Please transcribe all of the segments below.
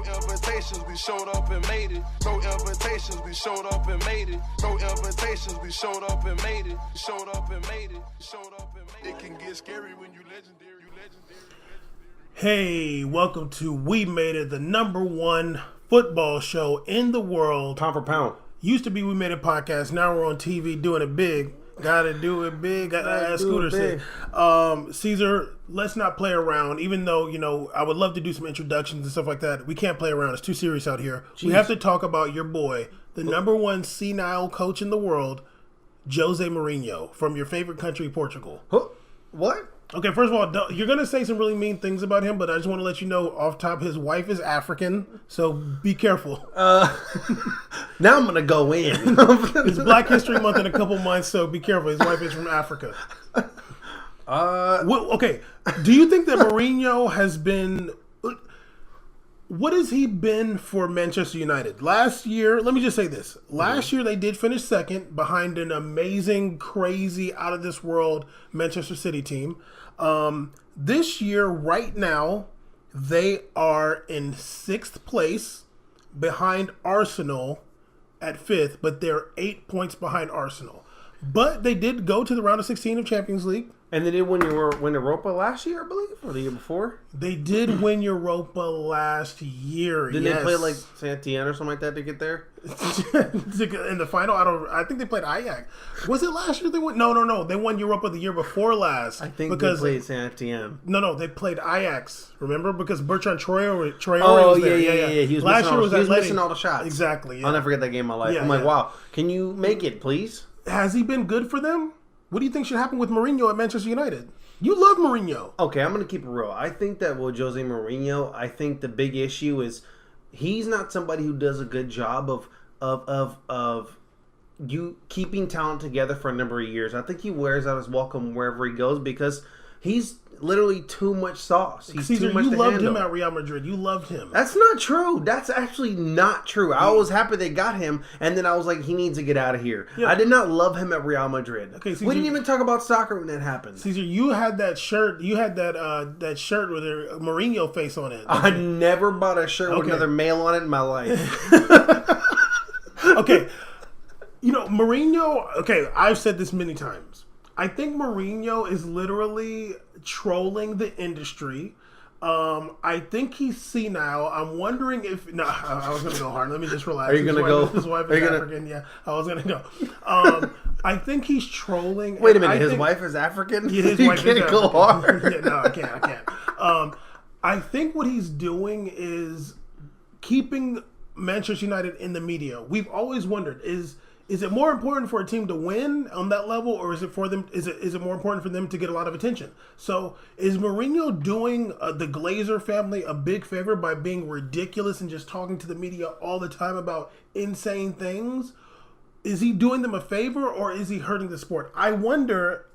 No invitations, we showed up and made it. No invitations, we showed up and made it. No invitations, we showed up and made it. Showed up and made it. Showed up and made it. It can get scary when you legendary. Hey, welcome to We Made It, the number one football show in the world. Pound for pound. Used to be We Made It podcast. Now we're on TV doing it big. Gotta do it big. As Scooter said. Caesar, let's not play around. Even though, I would love to do some introductions and stuff like that. We can't play around. It's too serious out here. Jeez. We have to talk about your boy, the number one senile coach in the world, Jose Mourinho, from your favorite country, Portugal. What? Okay, first of all, you're going to say some really mean things about him, but I just want to let you know off top, his wife is African, so be careful. Now I'm going to go in. It's Black History Month in a couple months, so be careful. His wife is from Africa. Okay, do you think that Mourinho has been... What has he been for Manchester United? Last year, let me just say this. Last year, they did finish second behind an amazing, crazy, out-of-this-world Manchester City team. This year, right now, they are in 6th place behind Arsenal at 5th, but they're 8 points behind Arsenal. But they did go to the round of 16 of Champions League. And they did win Europa last year, I believe, or the year before? They did win Europa last year, Didn't they play like Saint Etienne or something like that to get there? In the final, I think they played Ajax. Was it last year they won? No. They won Europa the year before last. I think they played Saint Etienne. No, they played Ajax. Remember? Because Bertrand Traore was there. Yeah. He was last year was missing all the shots. Exactly. Yeah. I'll never forget that game in my life. I'm like, wow, can you make it, please? Has he been good for them? What do you think should happen with Mourinho at Manchester United? You love Mourinho. Okay, I'm going to keep it real. I think that with Jose Mourinho, I think the big issue is he's not somebody who does a good job of you keeping talent together for a number of years. I think he wears out his welcome wherever he goes because he's literally too much sauce. He's Caesar, too much to handle. You loved him at Real Madrid. You loved him. That's not true. That's actually not true. I was happy they got him, and then I was like, he needs to get out of here. Yeah. I did not love him at Real Madrid. Okay, Caesar, we didn't even talk about soccer when that happened. Caesar, you had that shirt. You had that shirt with a Mourinho face on it. I never bought a shirt with another male on it in my life. Okay. Mourinho, I've said this many times. I think Mourinho is literally trolling the industry. I think he's senile. I'm wondering if... No, I was going to go hard. Let me just relax. Are you going to go? His wife is African. Yeah, I was going to go. I think he's trolling. Wait a minute. His wife is African? Yeah, his wife is African. Go hard. No, I can't. I think what he's doing is keeping Manchester United in the media. We've always wondered, is it more important for a team to win on that level, or is it for them? Is it more important for them to get a lot of attention? So, is Mourinho doing the Glazer family a big favor by being ridiculous and just talking to the media all the time about insane things? Is he doing them a favor, or is he hurting the sport? I wonder.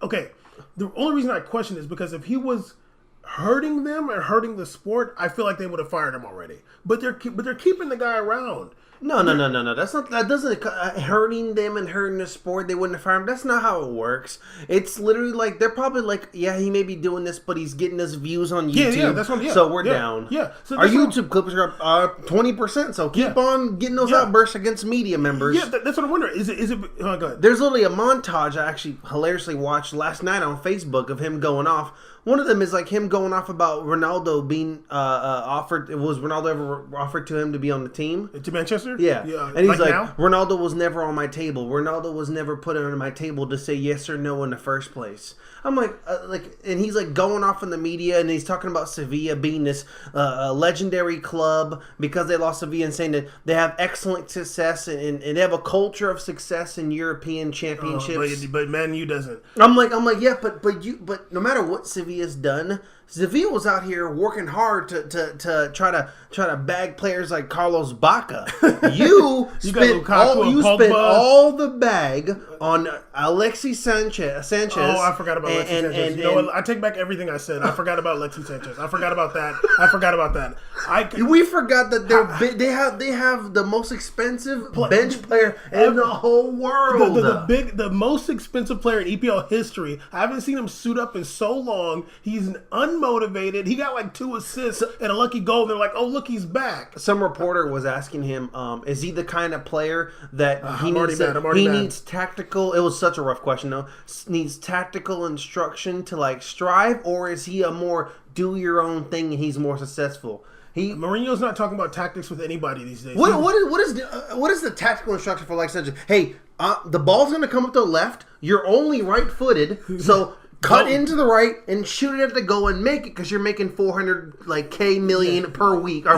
Okay, the only reason I question is because if he was hurting them or hurting the sport, I feel like they would have fired him already. But they're keeping the guy around. No. That's not. That doesn't hurting them and hurting the sport. They wouldn't have fired him. That's not how it works. It's literally like they're probably like, yeah, he may be doing this, but he's getting us views on YouTube. Yeah, that's what. Yeah, so we're down. Yeah, so our YouTube clips are up 20%. So keep on getting those outbursts against media members. Yeah, that's what I'm wondering. Is it? Oh, go ahead. There's literally a montage I actually hilariously watched last night on Facebook of him going off. One of them is like him going off about Ronaldo being offered. Was Ronaldo ever offered to him to be on the team? To Manchester? Yeah. And he's like Ronaldo was never on my table. Ronaldo was never put on my table to say yes or no in the first place. I'm like, and he's like going off in the media, and he's talking about Sevilla being this legendary club because they lost Sevilla, and saying that they have excellent success and they have a culture of success in European championships. But Man U doesn't. I'm like, yeah, but no matter what Sevilla's done, Sevilla was out here working hard to try to bag players like Carlos Bacca. You spent all the bag on Alexis Sanchez. Oh, I forgot about Alexis Sanchez. You know what? I take back everything I said. I forgot about Alexis Sanchez. I forgot about that. We forgot that they have the most expensive bench player in the whole world. The most expensive player in EPL history. I haven't seen him suit up in so long. He's unmotivated. He got like 2 assists and a lucky goal. They're like, oh, look, he's back. Some reporter was asking him, is he the kind of player that he needs tactical? It was such a rough question, though. Needs tactical instruction to like strive, or is he a more do your own thing and he's more successful? Mourinho's not talking about tactics with anybody these days. What is the tactical instruction for like Sanchez? Hey, the ball's going to come up to the left. You're only right-footed, so cut into the right and shoot it at the goal and make it because you're making 400 million per week or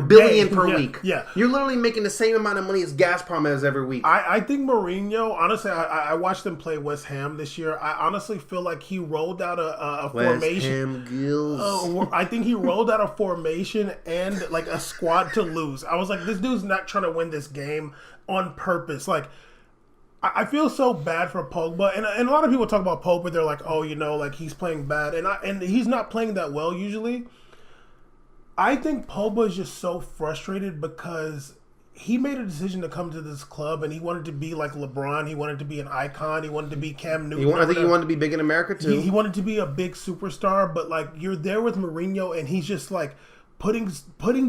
billion per week. Yeah, you're literally making the same amount of money as Gazprom has every week. I think Mourinho, honestly, I watched them play West Ham this year. I honestly feel like he rolled out a formation. West Ham Gills. I think he rolled out a formation and like a squad to lose. I was like, this dude's not trying to win this game on purpose. Like, I feel so bad for Pogba, and a lot of people talk about Pogba. They're like, oh, like he's playing bad, and he's not playing that well usually. I think Pogba is just so frustrated because he made a decision to come to this club, and he wanted to be like LeBron. He wanted to be an icon. He wanted to be Cam Newton. I think he wanted to be big in America too. He wanted to be a big superstar, but like you're there with Mourinho, and he's just like putting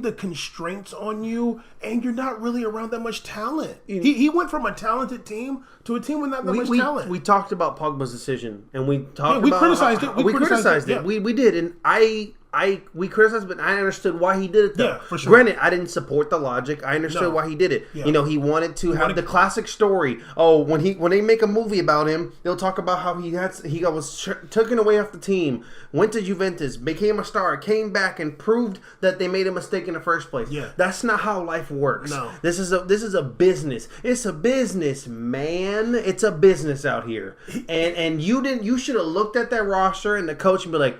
the constraints on you, and you're not really around that much talent. He went from a talented team to a team with not that much talent. We talked about Pogba's decision, and we criticized it. We criticized it. Yeah. We did, and we criticized, but I understood why he did it, though. Yeah, for sure. Granted, I didn't support the logic. I understood why he did it. Yeah. He wanted to have the classic story. Oh, when they make a movie about him, they'll talk about how he was taken away off the team, went to Juventus, became a star, came back, and proved that they made a mistake in the first place. Yeah. That's not how life works. No. This is a business. It's a business, man. It's a business out here. And you should have looked at that roster and the coach and be like,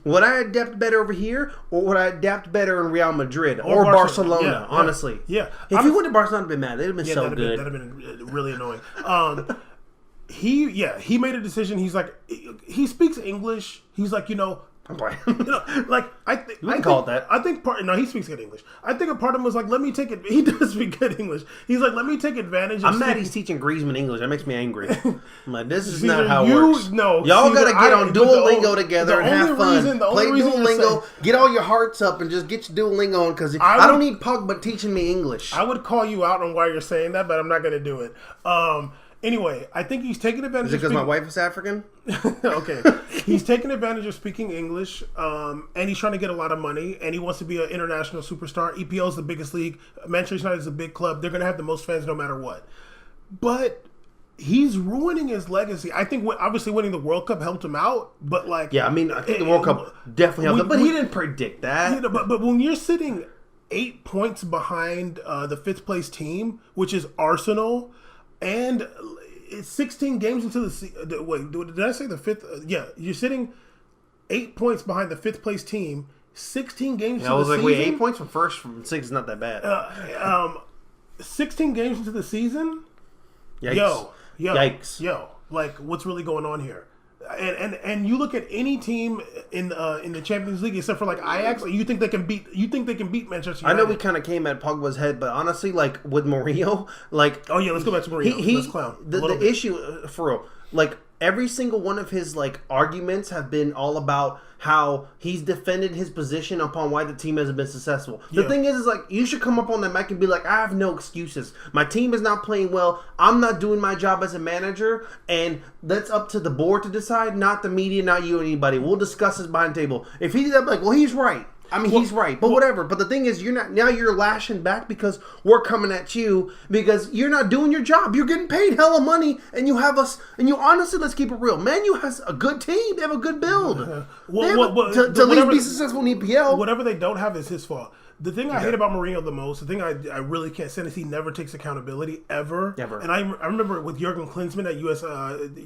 would I adapt better over here, or would I adapt better in Real Madrid or Barcelona? Honestly, yeah. If he went to Barcelona, I'd been mad. They'd have been so good. That'd have been really annoying. He made a decision. He's like, he speaks English. He's like, I think you wouldn't call it that. I think he speaks good English. I think a part of him was like, let me take it. He does speak good English. He's like, let me take advantage. I'm mad he's teaching Griezmann English. That makes me angry. I'm like, this is not how it works. Y'all gotta get on Duolingo together and have fun. Play Duolingo. Get all your hearts up and just get your Duolingo on because I don't need Pogba teaching me English. I would call you out on why you're saying that, but I'm not gonna do it. Anyway, I think he's taking advantage. Is it because my wife is African? Okay. He's taking advantage of speaking English, and he's trying to get a lot of money, and he wants to be an international superstar. EPL is the biggest league. Manchester United is a big club. They're going to have the most fans no matter what. But he's ruining his legacy. I think obviously winning the World Cup helped him out, but like... Yeah, I think the World Cup definitely helped him, but he didn't predict that. But when you're sitting 8 points behind the 5th place team, which is Arsenal... And it's 16 games into the season. Wait, did I say the 5th? Yeah, you're sitting 8 points behind the 5th place team. 16 games into the season. I was like, wait, 8 points from first from 6 is not that bad. 16 games into the season? Yikes. Yo. Like, what's really going on here? And you look at any team in the Champions League except for like Ajax, you think they can beat Manchester United. I know we kind of came at Pogba's head, but honestly, like with Mourinho, like let's go back to Mourinho. Let's clown the issue for real. Like every single one of his like arguments have been all about how he's defended his position upon why the team hasn't been successful. The thing is like you should come up on that mic and be like, I have no excuses. My team is not playing well. I'm not doing my job as a manager, and that's up to the board to decide, not the media, not you, or anybody. We'll discuss this behind the table. If he's like, well, he's right. I mean, he's right, but whatever. But the thing is, you're lashing back because we're coming at you because you're not doing your job. You're getting paid hella money, and you have us. And you honestly, let's keep it real. Man, you has a good team. They have a good build. To at least be successful in EPL. Whatever they don't have is his fault. The thing I hate about Mourinho the most, the thing I really can't stand is he never takes accountability, ever. And I remember with Jurgen Klinsmann at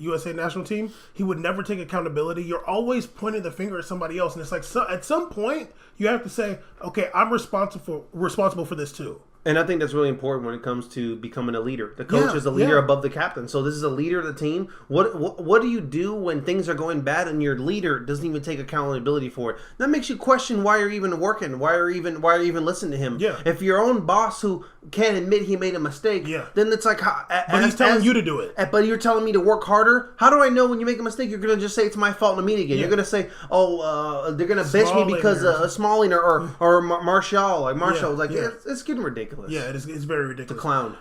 USA national team, he would never take accountability. You're always pointing the finger at somebody else. And it's like, at some point, you have to say, okay, I'm responsible for this too. And I think that's really important when it comes to becoming a leader. The coach is a leader above the captain. So this is a leader of the team. What do you do when things are going bad and your leader doesn't even take accountability for it? That makes you question why you're even working. Why are you even listening to him? Yeah. If your own boss who can't admit he made a mistake, then it's like, but he's telling you to do it. But you're telling me to work harder. How do I know when you make a mistake? You're going to just say it's my fault in a meeting again. You're going to say, they're going to bench me because Smalling or Martial. Like Martial, it's getting ridiculous. Yeah, it's very ridiculous. The clown.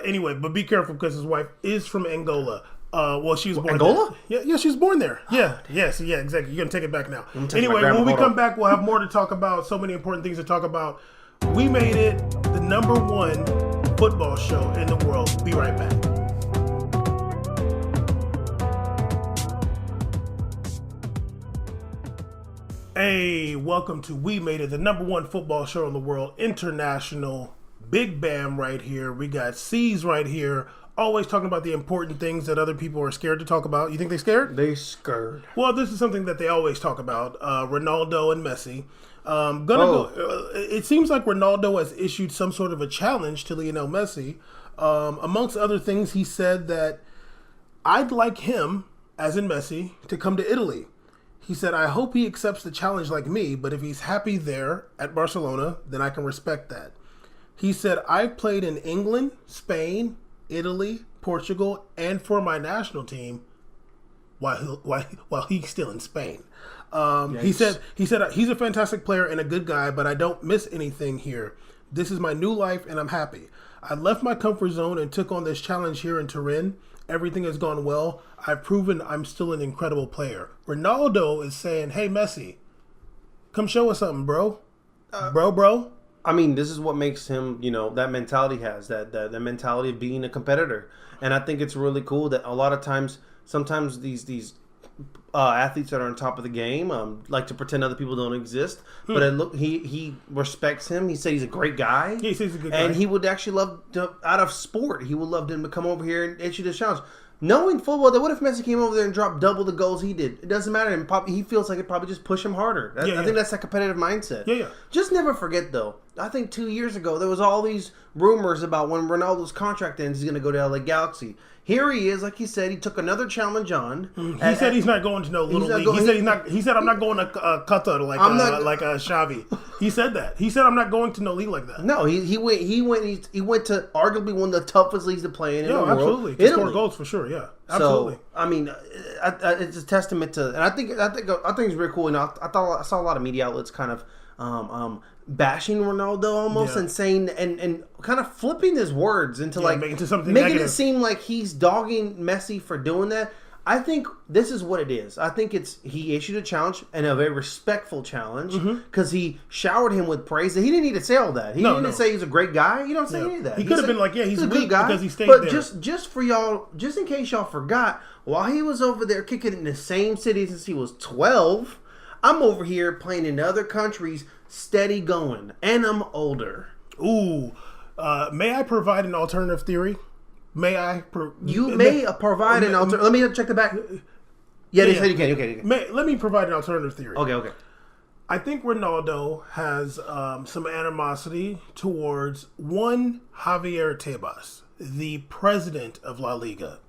Anyway, but be careful because his wife is from Angola. Well, she was born Angola? there. Yeah, she was born there. Yeah, exactly. You're gonna take it back now. Anyway, when we come back, we'll have more to talk about. So many important things to talk about. We made it the #1 football show in the world. Be right back. Hey, welcome to We Made It, the #1 football show in the world, international. Big Bam right here. We got C's right here. Always talking about the important things that other people are scared to talk about. You think they're scared? They scared. Well, this is something that they always talk about. Ronaldo and Messi. It seems like Ronaldo has issued some sort of a challenge to Lionel Messi. Amongst other things, he said that I'd like him, as in Messi, to come to Italy. He said, I hope he accepts the challenge like me, but if he's happy there at Barcelona, then I can respect that. He said, I've played in England, Spain, Italy, Portugal, and for my national team while he's still in Spain. He said he's a fantastic player and a good guy, but I don't miss anything here. This is my new life and I'm happy. I left my comfort zone and took on this challenge here in Turin. Everything has gone well. I've proven I'm still an incredible player. Ronaldo is saying, hey, Messi, come show us something, bro. Bro. I mean, this is what makes him, that mentality has, that mentality of being a competitor. And I think it's really cool that a lot of times, sometimes these athletes that are on top of the game like to pretend other people don't exist. But he respects him. He said he's a great guy. Yeah, he says he's a good guy. And he would actually love to, out of sport, he would love him to come over here and issue this challenge. Knowing football, that what if Messi came over there and dropped double the goals he did? It doesn't matter. And he feels like it probably just push him harder. I think that's that competitive mindset. Yeah. Just never forget, though. I think 2 years ago, there was all these rumors about when Ronaldo's contract ends, he's going to go to LA Galaxy. Here he is, like he said, he took another challenge on. He said he's not going to no little league. He said I'm not going to Qatar like Xavi. He said that. He said I'm not going to no league like that. No, he went to arguably one of the toughest leagues to play in the world. Absolutely. To score goals for sure. Yeah, absolutely. So I mean, it's a testament to, and I think it's really cool. And I saw a lot of media outlets kind of bashing Ronaldo almost and saying and kind of flipping his words into making it seem like he's dogging Messi for doing that. I think this is what it is. I think he issued a challenge and a very respectful challenge because he showered him with praise. He didn't need to say all that. He didn't say he's a great guy. You don't say any of that. He could have been like, he's weak because he stayed there. But just for y'all, just in case y'all forgot, while he was over there kicking in the same city since he was 12, I'm over here playing in other countries, steady going, and I'm older. Ooh, may I provide an alternative theory? May I? You may provide an alternative. Let me check the back. Yeah, they said you can. Okay. Let me provide an alternative theory. Okay. I think Ronaldo has some animosity towards one Javier Tebas, the president of La Liga.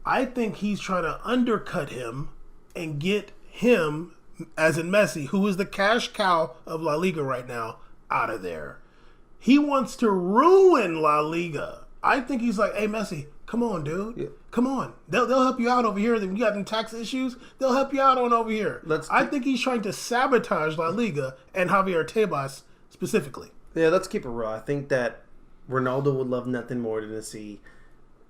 I think he's trying to undercut him and get him, as in Messi, who is the cash cow of La Liga right now, out of there. He wants to ruin La Liga. I think he's like, hey, Messi, come on, dude. Yeah. Come on. They'll help you out over here. If you got them tax issues, they'll help you out on over here. I think he's trying to sabotage La Liga and Javier Tebas specifically. Yeah, let's keep it real. I think that Ronaldo would love nothing more than to see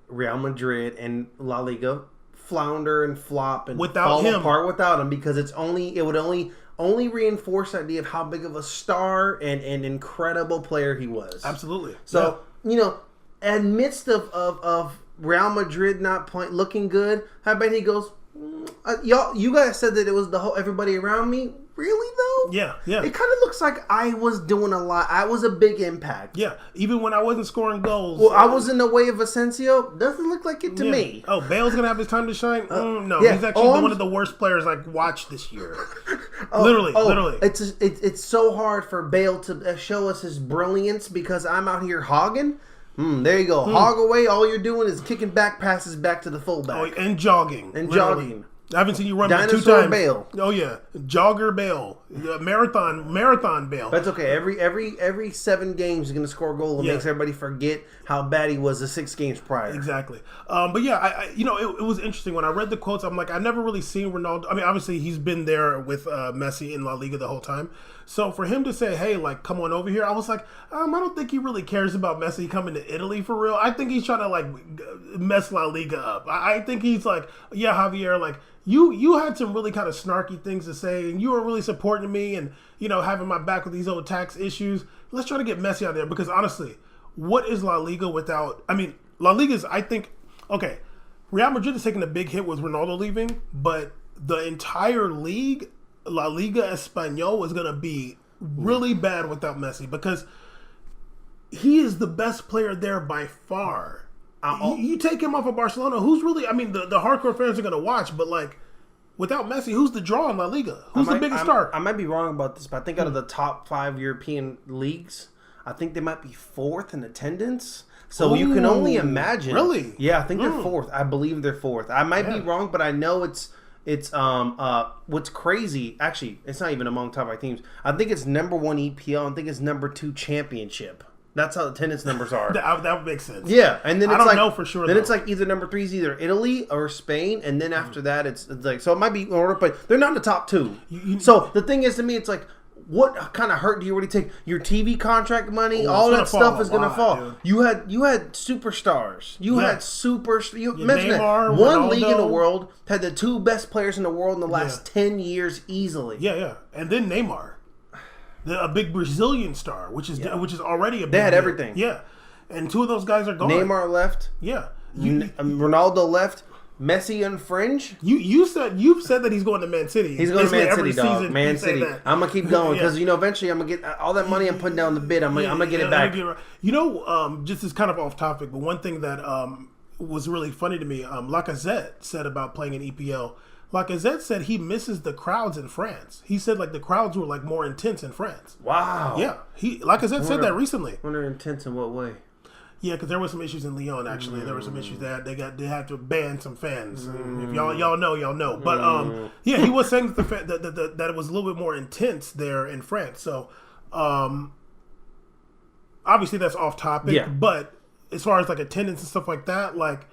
Real Madrid and La Liga flounder and flop and fall apart without him, because it would only reinforce the idea of how big of a star and incredible player he was. Absolutely. So, in midst of Real Madrid not looking good, how about he goes, you guys said that it was everybody around me. really though? Yeah. It kind of looks like I was doing a lot. I was a big impact. Yeah, even when I wasn't scoring goals. Well, I was in the way of Asensio. Doesn't look like it to me. Oh, Bale's gonna have his time to shine. No, yeah. he's actually one of the worst players I've watched this year. Literally. It's so hard for Bale to show us his brilliance because I'm out here hogging. There you go. Hog away. All you're doing is kicking back passes back to the fullback. Oh, and jogging. Jogging. I haven't seen you run Dinosaur 2 times. Bale. Oh yeah, jogger Bale, marathon Bale. That's okay. Every 7 games, he's gonna score a goal and makes everybody forget how bad he was the 6 games prior. Exactly. But yeah, it was interesting when I read the quotes. I'm like, I've never really seen Ronaldo. I mean, obviously he's been there with Messi in La Liga the whole time. So for him to say, "Hey, like, come on over here," I was like, I don't think he really cares about Messi coming to Italy for real. I think he's trying to like mess La Liga up. I think he's like, yeah, Javier, like. You had some really kind of snarky things to say, and you were really supporting me and, having my back with these old tax issues. Let's try to get Messi out there because, honestly, what is La Liga without... I mean, La Liga is, I think... Okay, Real Madrid is taking a big hit with Ronaldo leaving, but the entire league, La Liga Español, is going to be really bad without Messi because he is the best player there by far. You take him off of Barcelona, who's really... I mean, the hardcore fans are going to watch, but, like, without Messi, who's the draw in La Liga? Who's the biggest star? I might be wrong about this, but I think out of the top 5 European leagues, I think they might be 4th in attendance. So you can only imagine. Really? Yeah, I think they're 4th. I believe they're 4th. I might be wrong, but I know it's what's crazy. Actually, it's not even among top 5 teams. I think it's number 1 EPL. I think it's number 2 Championship. That's how the attendance numbers are. That would make sense. Yeah, and then I don't know for sure. Then it's like either number 3 is either Italy or Spain, and then after that it's like, so it might be in order, but they're not in the top 2. So the thing is, to me, it's like, what kind of hurt do you already take? Your TV contract money, all that stuff is going to fall. Dude. You had superstars. You had imagine that. One Ronaldo. League in the world had the 2 best players in the world in the last 10 years easily. Yeah, and then Neymar. A big Brazilian star, which is already a big They had deal. Everything. Yeah. And 2 of those guys are gone. Neymar left. Yeah. Ronaldo left. Messi on fringe. You've said that he's going to Man City. He's going to Man City, dog. Man City. I'm gonna keep going because eventually I'm gonna get all that money I'm putting down the bid. I'm gonna get it back. Just as kind of off topic, but one thing that was really funny to me, Lacazette said about playing in EPL. Lacazette said he misses the crowds in France. He said like the crowds were like more intense in France. Wow. Yeah. Lacazette said that recently. Wonder intense in what way? Yeah, because there were some issues in Lyon. Actually, there were some issues that they had to ban some fans. If y'all know. But yeah, he was saying that it was a little bit more intense there in France. So obviously that's off topic. Yeah. But as far as like attendance and stuff like that, like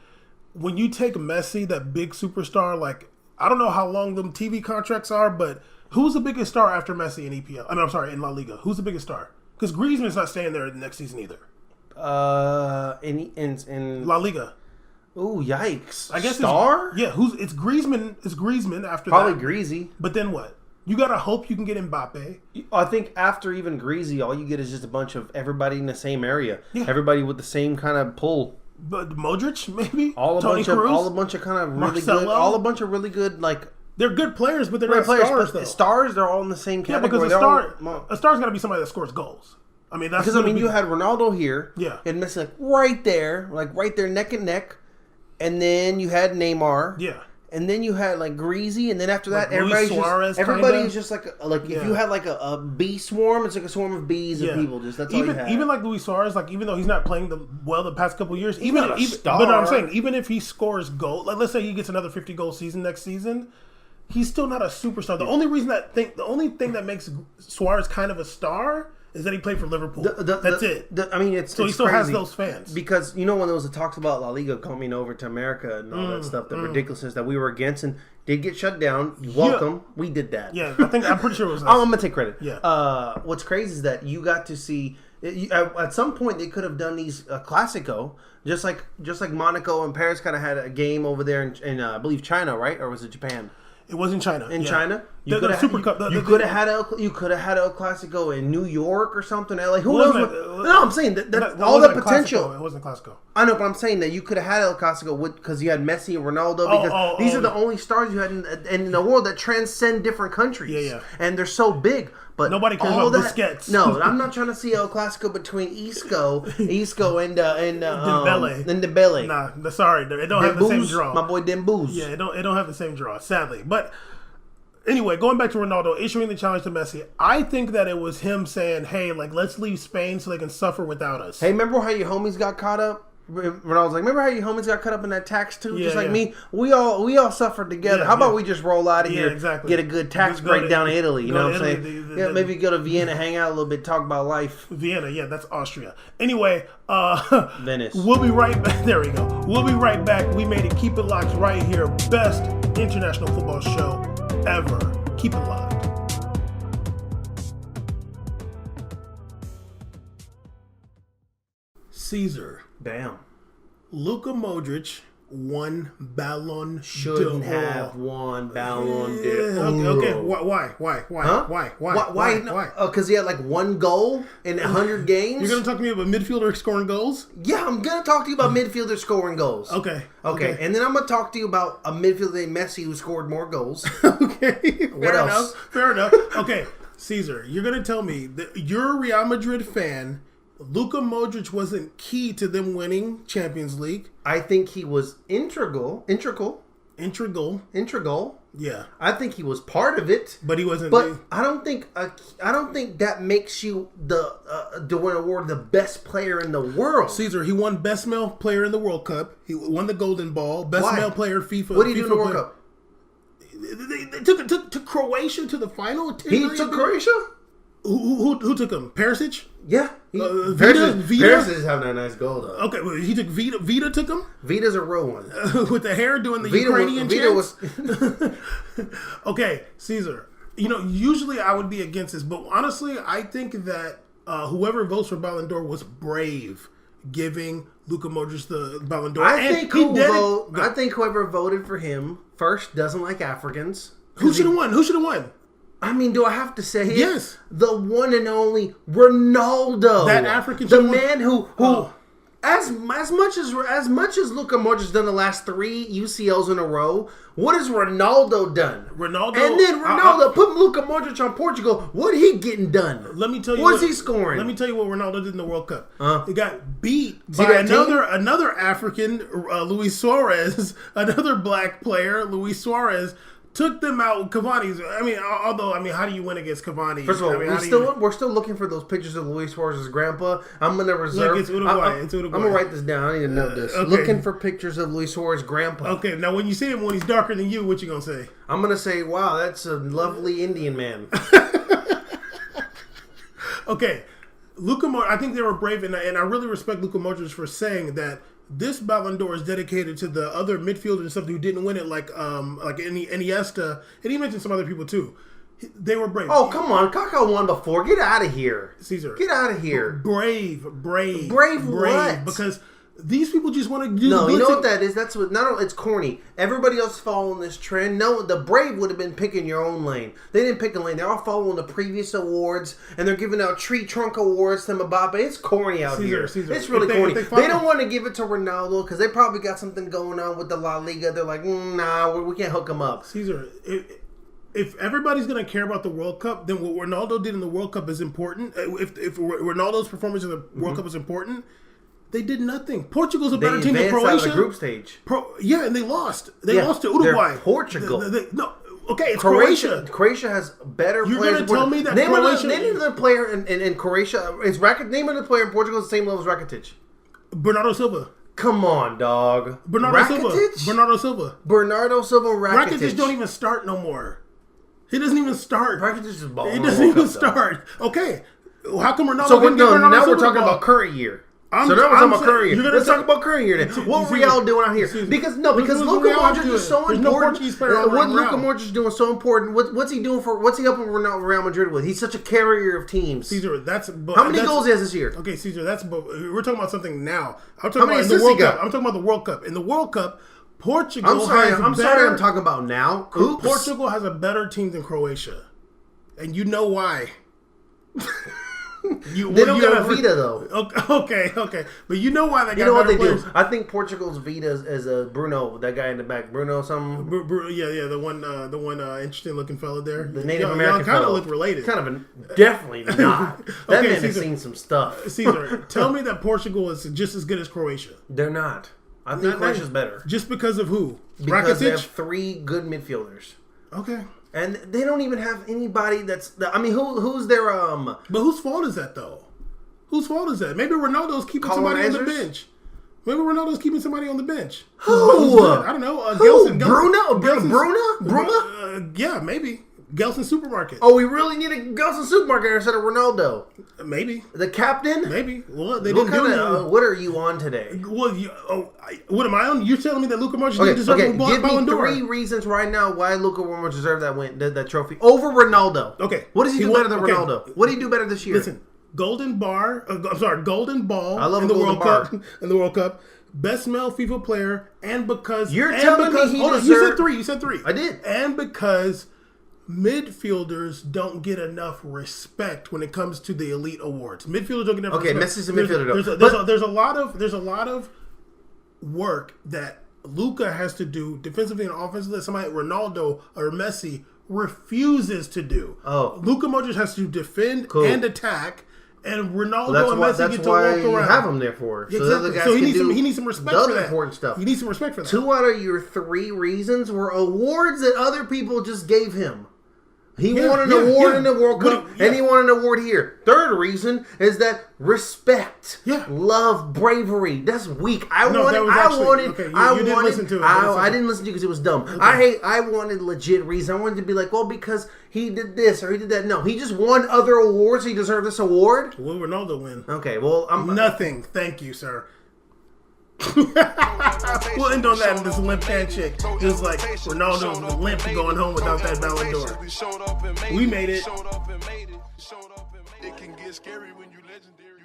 when you take Messi, that big superstar, like I don't know how long them TV contracts are, but who's the biggest star after Messi in EPL? I mean, I'm sorry, in La Liga. Who's the biggest star? Because Griezmann's not staying there next season either. In La Liga. Ooh, yikes! I guess star. It's Griezmann. It's Griezmann after probably that. Greasy. But then what? You gotta hope you can get Mbappe. I think after even Greasy, all you get is just a bunch of everybody in the same area. Yeah. Everybody with the same kind of pull. But Modric, maybe all a Tony bunch Cruz? of kind of really Marcelo? good. All a bunch of really good like. They're good players, but they're not stars. Though. Stars, they're all in the same category. Yeah, because a star's got to be somebody that scores goals. I mean, that's because you had Ronaldo here, and Messi right there, neck and neck, and then you had Neymar, and then you had like Greasy, and then after that, everybody's just like if you had like a bee swarm, it's like a swarm of bees of people. Just that's all you had. Even like Luis Suarez, like even though he's not playing the past couple of years, he's not a star. But I'm saying even if he scores goal, like let's say he gets another 50-goal season next season. He's still not a superstar. The only thing that makes Suarez kind of a star is that he played for Liverpool. That's it. So he still has those fans. Because when there was talks about La Liga coming over to America and all that stuff, the ridiculousness that we were against and did get shut down. Welcome, we did that. Yeah, I'm pretty sure it was. I'm gonna take credit. Yeah. What's crazy is that you got to see. At some point, they could have done these Classico, just like Monaco and Paris kind of had a game over there in I believe China, right? Or was it Japan? It was in China. China? You could have had El Clasico in New York or something. LA. Who knows? No, I'm saying that all the potential. It wasn't Clasico. I know, but I'm saying that you could have had El Clasico because you had Messi and Ronaldo. Because these are the only stars you had in the world that transcend different countries. Yeah. And they're so big. But nobody cares about Busquets. No, I'm not trying to see El Clasico between Isco and Dembele. Dembele. Nah, sorry, it don't have the same draw. My boy Dembooz. Yeah, it don't have the same draw, sadly. But anyway, going back to Ronaldo issuing the challenge to Messi, I think that it was him saying, "Hey, like let's leave Spain so they can suffer without us." Hey, remember how your homies got caught up? Ronaldo's like, remember how your homies got caught up in that tax too? Just like me, we all suffered together. How about we just roll out of here, get a good tax break down in Italy? You know what I'm saying? Maybe go to Vienna, hang out a little bit, talk about life. Vienna, yeah, that's Austria. Anyway, Venice. We'll be right back. There we go. We'll be right back. We made it. Keep it locked right here. Best international football show ever. Keep it locked. Caesar. Damn. Luka Modric won Balon Shouldn't have won Balon Okay. Why? Huh? Why? Because he had like one goal in 100 games. You're going to talk to me about midfielder scoring goals? Yeah, I'm going to talk to you about midfielders scoring goals. Okay. And then I'm going to talk to you about a midfielder named Messi who scored more goals. Okay. What else? Fair enough. Okay. Caesar, you're going to tell me that you're a Real Madrid fan. Luka Modric wasn't key to them winning Champions League. I think he was integral. Yeah, I think he was part of it, but he wasn't. But I don't think that makes you to win award the best player in the world. Caesar, he won best male player in the World Cup. He won the Golden Ball. Best male player FIFA. What did he do in the World Cup? They took Croatia to the final. He took Croatia. Who took him? Perisic? Yeah. Vita? Perisic is having a nice goal, though. Okay, well, he took Vita. Vita took him? Vita's a real one. With the hair doing the Ukrainian chants? Vita was... Okay, Caesar. Usually I would be against this, but honestly, I think that whoever votes for Balon d'Or was brave giving Luka Modric the Balon d'Or. I think whoever voted for him first doesn't like Africans. Who should have won? I mean, do I have to say it? Yes. The one and only Ronaldo. That African. The man who as much as Luka Modric done the last 3 UCLs in a row, what has Ronaldo done? And then Ronaldo put Luka Modric on Portugal. What he getting done? Let me tell you. What's he scoring? Let me tell you what Ronaldo did in the World Cup. He got beat by another African, Luis Suarez, another black player, Luis Suarez. Took them out. Cavani's. How do you win against Cavani? First of all, we're still looking for those pictures of Luis Suarez's grandpa. I'm gonna reserve. Look, it's Uruguay. I'm gonna write this down. I need to note this. Okay. Looking for pictures of Luis Suarez's grandpa. Okay. Now, when you see him when he's darker than you, what you gonna say? I'm gonna say, "Wow, that's a lovely Indian man." Okay, Luka Modric. I think they were brave, and I really respect Luka Modric for saying that. This Balon d'Or is dedicated to the other midfielders and stuff who didn't win it, like Iniesta, and he mentioned some other people too. They were brave. Oh, come on. Kaká won before. Get out of here. Caesar. Get out of here. Brave. What? Because these people just want to do No, you know what that is? That's what. No, it's corny. Everybody else following this trend. No, the brave would have been picking your own lane. They didn't pick a lane. They're all following the previous awards, and they're giving out tree trunk awards to Mbappe. It's corny out here. Caesar. It's really corny. They don't want to give it to Ronaldo because they probably got something going on with the La Liga. They're like, nah, we can't hook him up. Caesar, if everybody's going to care about the World Cup, then what Ronaldo did in the World Cup is important. If Ronaldo's performance in the World Cup is important, they did nothing. Portugal's a better team than Croatia. Out of the group stage. And they lost. They lost to Uruguay. Portugal. It's Croatia. Croatia has better players. You're going to tell me that Croatia... Name another player in Croatia. Name another player in Portugal at the same level as Rakitic. Bernardo Silva. Come on, dog. Bernardo Silva. Rakitic don't even start no more. He doesn't even start. Rakitic is balling. He doesn't even start. Okay. How come Ronaldo didn't get Bernardo Silva? Now we're talking about current year. Now we're talking about current year. Let's talk about current year then. What Real doing out here? Because Luka Modric is so important. No Portuguese player. What Luka Modric doing so important? What's he doing for? What's he helping Real Madrid with? He's such a carrier of teams. Caesar, how many goals he has this year? Okay, Caesar, we're talking about something now. I'm talking about the World Cup. I'm talking about the World Cup. In the World Cup, Portugal. I'm sorry. I'm talking about now. Oops. Portugal has a better team than Croatia, and you know why. They don't got a Vita though. Okay, but you know why they got. You know what they players. do? I think Portugal's Vita is a Bruno, that guy in the back, Bruno something. Yeah, the one interesting looking fella there. The Native American kind of fellow. look related. Definitely not. That man Caesar, has seen some stuff. Caesar, tell me that Portugal is just as good as Croatia. They're not. I think Croatia's better. Just because of who? Because Rakitic? they have 3 good midfielders. Okay. And they don't even have anybody that's... I mean, who's their... But whose fault is that, though? Whose fault is that? Maybe Ronaldo's keeping somebody on the bench. Maybe Ronaldo's keeping somebody on the bench. Who? I don't know. Who? Bruna? Yeah, maybe. Gelson Supermarket. Oh, we really need a Gelson Supermarket instead of Ronaldo. Maybe. The captain? Maybe. Well, they didn't do that. What are you on today? Well, what am I on? You're telling me that Luka Modric didn't deserve a Balon d'Or? Give me 3 reasons right now why Luka Modric deserved that trophy over Ronaldo. Okay. What does he do better than Ronaldo? What did he do better this year? Listen, Golden Ball. I love in the Golden World Bar. Cup. In the World Cup. Best male FIFA player, and because you're telling me he deserved... You said three. I did. And because midfielders don't get enough respect when it comes to the elite awards. Midfielders don't get enough respect. Messi's a midfielder. There's a lot of work that Luka has to do defensively and offensively that somebody Ronaldo or Messi refuses to do. Oh, Luka Modric has to defend and attack. And Ronaldo and Messi get to walk around. You have him there for. So, exactly. the guys So he needs some respect for that. Important stuff. He needs some respect for that. 2 out of your 3 reasons were awards that other people just gave him. He won an award in the World Cup, and he won an award here. 3rd reason is that respect, love, bravery. That's weak. I didn't listen to it. I didn't listen to it because it was dumb. Okay. I wanted legit reason. I wanted to be like, well, because he did this or he did that. No, he just won other awards. So he deserved this award. What did Ronaldo win? Okay, well, nothing. Thank you, sir. We'll end on that in this limp handshake. Just like Ronaldo limp going home without that Balon d'Or. We made it. It can get scary when you legendary.